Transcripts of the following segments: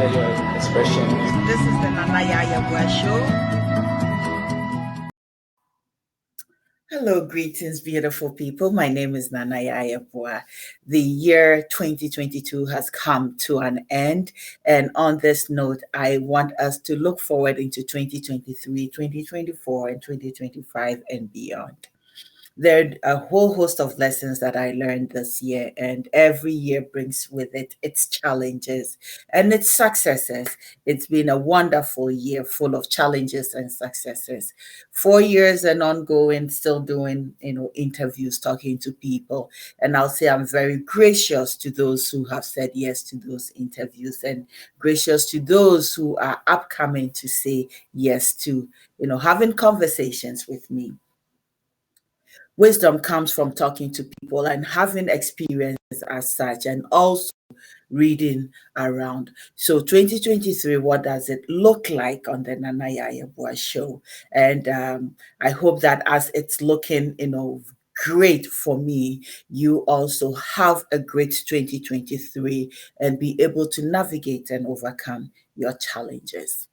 hear your expressions. This is the Nana Yaa Yeboaa Show. Hello, greetings, beautiful people. My name is Nana Yaa Yeboaa. The year 2022 has come to an end. And on this note, I want us to look forward into 2023, 2024, and 2025 and beyond. There are a whole host of lessons that I learned this year, and every year brings with it its challenges and its successes. It's been a wonderful year full of challenges and successes. 4 years and ongoing, still doing, interviews, talking to people. And I'll say I'm very gracious to those who have said yes to those interviews, and gracious to those who are upcoming to say yes to, having conversations with me. Wisdom comes from talking to people and having experiences as such, and also reading around. So 2023, what does it look like on the Nana Yaa Yeboaa Show? And I hope that as it's looking, great for me, you also have a great 2023 and be able to navigate and overcome your challenges.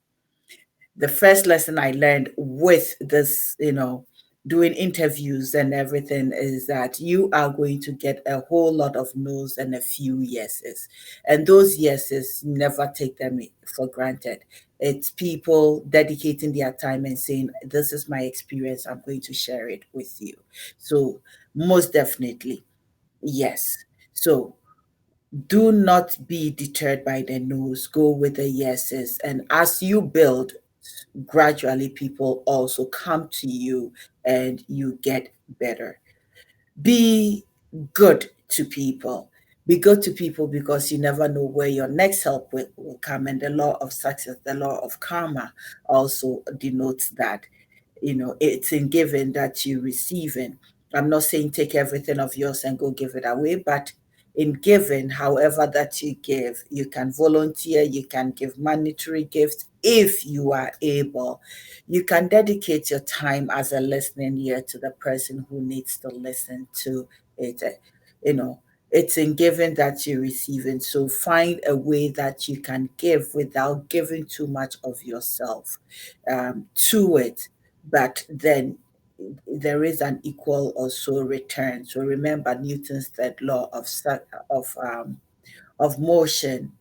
The first lesson I learned with this, doing interviews and everything is that you are going to get a whole lot of no's and a few yeses. And those yeses, never take them for granted. It's people dedicating their time and saying, this is my experience, I'm going to share it with you. So, most definitely, yes. So, do not be deterred by the no's, go with the yeses. And as you build, gradually people also come to you and you get better. Be good to people. Be good to people because you never know where your next help will come. And the law of success, the law of karma also denotes that. It's in giving that you receiving. I'm not saying take everything of yours and go give it away, but in giving, however that you give, you can volunteer, you can give monetary gifts if you are able. You can dedicate your time as a listening ear to the person who needs to listen to it. You know, it's in giving that you're receiving. So find a way that you can give without giving too much of yourself to it. But then there is an equal also return. So remember Newton's third law of motion,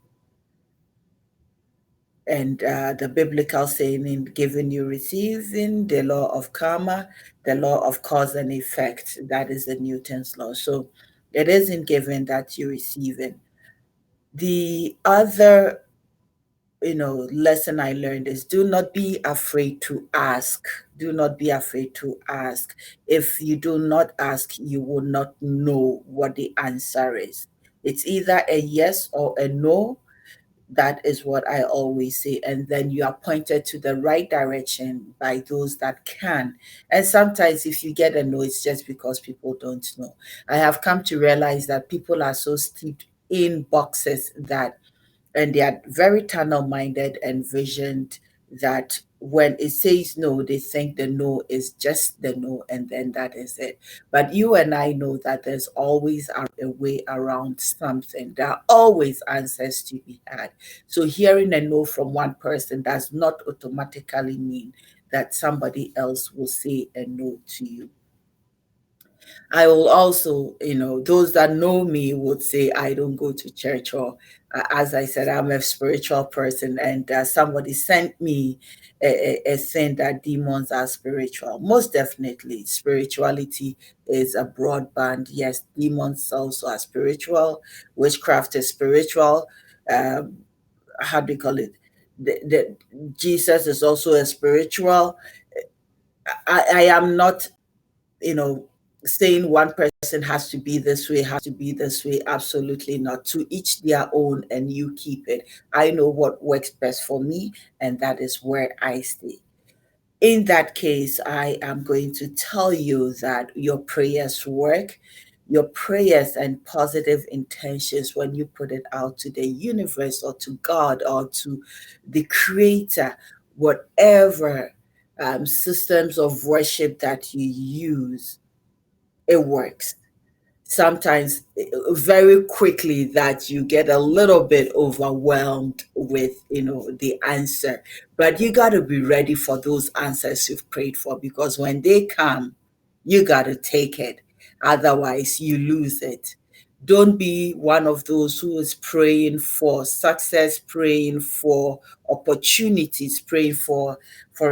and the biblical saying in giving you receiving, the law of karma, the law of cause and effect. That is the Newton's law. So it is in giving that you're receiving. The other lesson I learned is do not be afraid to ask. Do not be afraid to ask. If you do not ask, you will not know what the answer is. It's either a yes or a no. That is what I always say. And then you are pointed to the right direction by those that can. And sometimes if you get a no, it's just because people don't know. I have come to realize that people are so steeped in boxes that, and they are very tunnel minded and visioned, that when it says no, they think the no is just the no, and then that is it. But you and I know that there's always a way around something. There are always answers to be had. So hearing a no from one person does not automatically mean that somebody else will say a no to you. I will also, those that know me would say I don't go to church, or as I said, I'm a spiritual person, and somebody sent me a thing that demons are spiritual. Most definitely, spirituality is a broad band. Yes, demons also are spiritual. Witchcraft is spiritual. How do you call it? Jesus is also a spiritual. I am not saying one person has to be this way, has to be this way. Absolutely not. To each their own, and you keep it. I know what works best for me, and that is where I stay. In that case, I am going to tell you that your prayers work. Your prayers and positive intentions, when you put it out to the universe or to God or to the creator, whatever systems of worship that you use, it works. sometimes very quickly that you get a little bit overwhelmed with the answer, but you got to be ready for those answers you've prayed for, because when they come, you got to take it, otherwise you lose it. Don't be one of those who is praying for success, praying for opportunities, praying for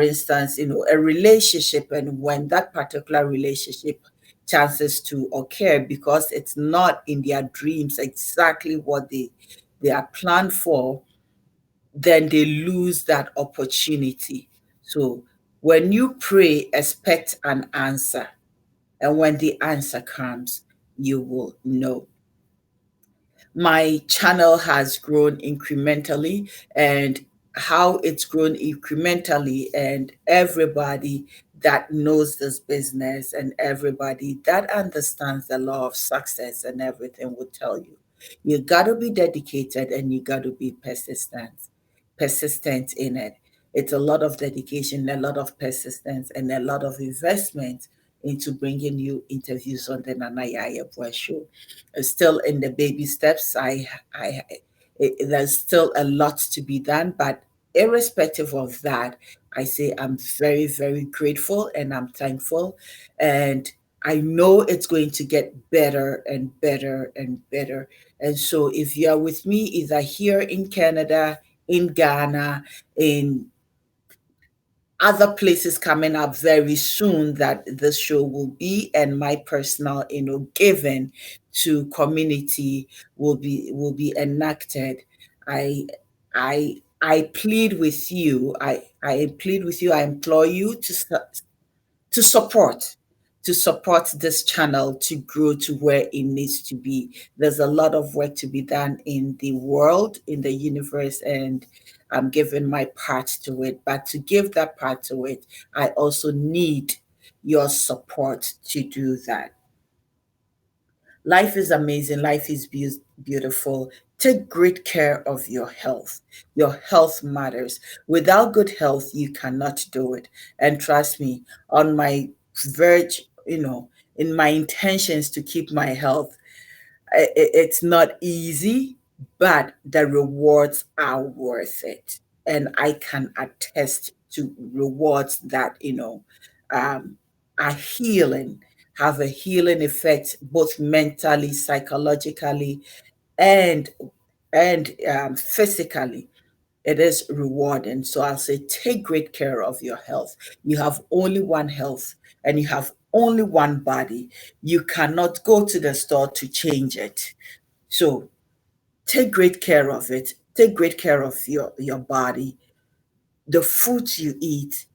instance, a relationship, and when that particular relationship chances to occur, because it's not in their dreams exactly what they are planned for, then they lose that opportunity. So when you pray, expect an answer, and when the answer comes, you will know. My channel has grown incrementally, and how it's grown incrementally, and everybody that knows this business and everybody that understands the law of success and everything will tell you, you got to be dedicated and you got to be persistent in it. It's a lot of dedication, a lot of persistence, and a lot of investment into bringing you interviews on the Nana Yaa Yeboaa Show. Still in the baby steps. There's still a lot to be done, but irrespective of that, I say I'm very, very grateful and I'm thankful, and I know it's going to get better and better and better. And so, if you are with me, either here in Canada, in Ghana, in other places coming up very soon that this show will be, and my personal giving to community will be enacted. I i i plead with you, I plead with you, I implore you to support to support this channel to grow to where it needs to be. There's a lot of work to be done in the world, in the universe, and I'm giving my part to it. But to give that part to it, I also need your support to do that. Life is amazing. Life is beautiful. Take great care of your health. Your health matters. Without good health, you cannot do it. And trust me, on my verge, in my intentions to keep my health, it's not easy, but the rewards are worth it. And I can attest to rewards that, um, are healing, have a healing effect, both mentally, psychologically, and physically. It is rewarding. So I'll say, take great care of your health. You have only one health, and you have only one body. You cannot go to the store to change it. So take great care of it. Take great care of your body, the foods you eat.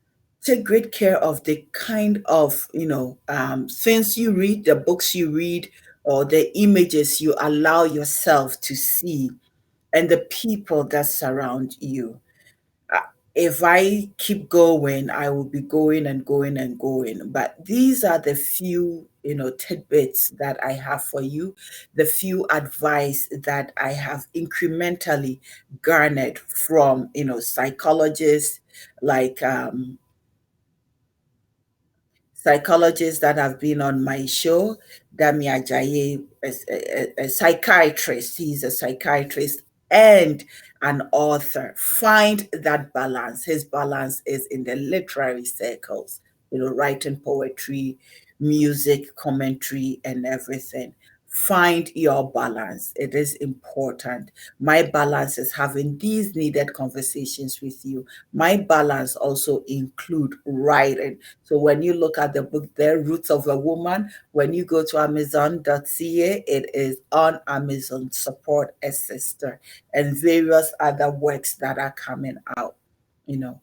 Take great care of the kind of things you read, the books you read, or the images you allow yourself to see, and the people that surround you. uh, if I keep going, I will be going and going and going. But these are the few, tidbits that I have for you, the few advice that I have incrementally garnered from, psychologists, like psychologists that have been on my show. Dami Ajayi, a psychiatrist, he's a psychiatrist and an author. Find that balance. His balance is in the literary circles, writing poetry, music, commentary, and everything. Find your balance. It is important. My balance is having these needed conversations with you. My balance also include writing. So when you look at the book there, Roots of a Woman, when you go to amazon.ca, it is on Amazon. Support a sister, and various other works that are coming out, you know.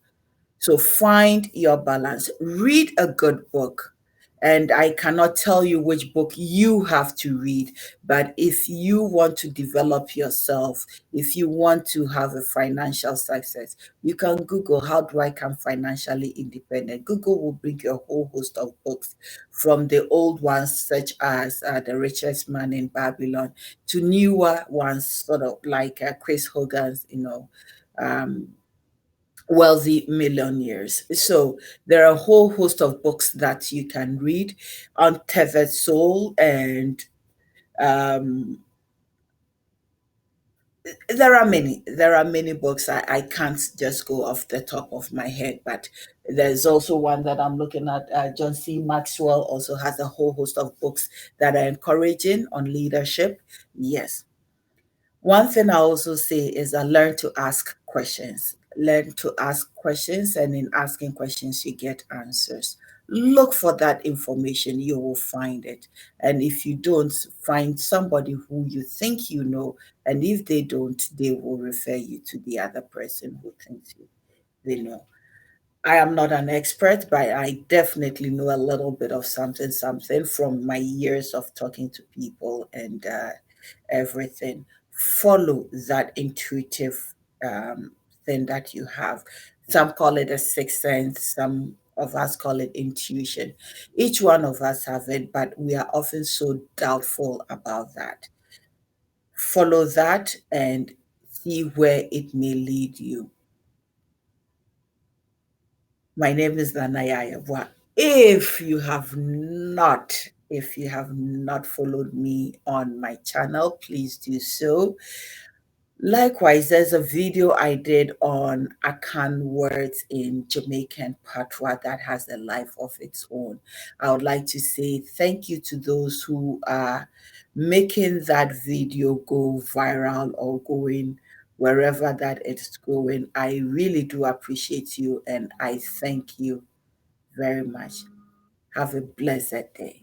So find your balance. Read a good book. And I cannot tell you which book you have to read, but if you want to develop yourself, if you want to have a financial success, you can Google, how do I become financially independent? Google will bring you a whole host of books, from the old ones, such as The Richest Man in Babylon, to newer ones, sort of like Chris Hogan's, um, Wealthy Millionaires. So there are a whole host of books that you can read. Untethered Soul and Um, there are many books. I can't just go off the top of my head, but there's also one that I'm looking at. John C. Maxwell also has a whole host of books that are encouraging on leadership. Yes. One thing I also say is I learn to ask questions. Learn to ask questions, and in asking questions, you get answers. Look for that information, you will find it. And if you don't, find somebody who you think you know. And if they don't, they will refer you to the other person who thinks they know. I am not an expert, but I definitely know a little bit of something, something from my years of talking to people and everything. Follow that intuitive thing that you have. Some call it a sixth sense, some of us call it intuition. Each one of us have it, but we are often so doubtful about that. Follow that and see where it may lead you. My name is Nana Yaa Yeboaa. If you have not followed me on my channel, please do so. Likewise, there's a video I did on Akan words in Jamaican patois that has a life of its own. I would like to say thank you to those who are making that video go viral or going wherever that it's going. I really do appreciate you and I thank you very much. Have a blessed day.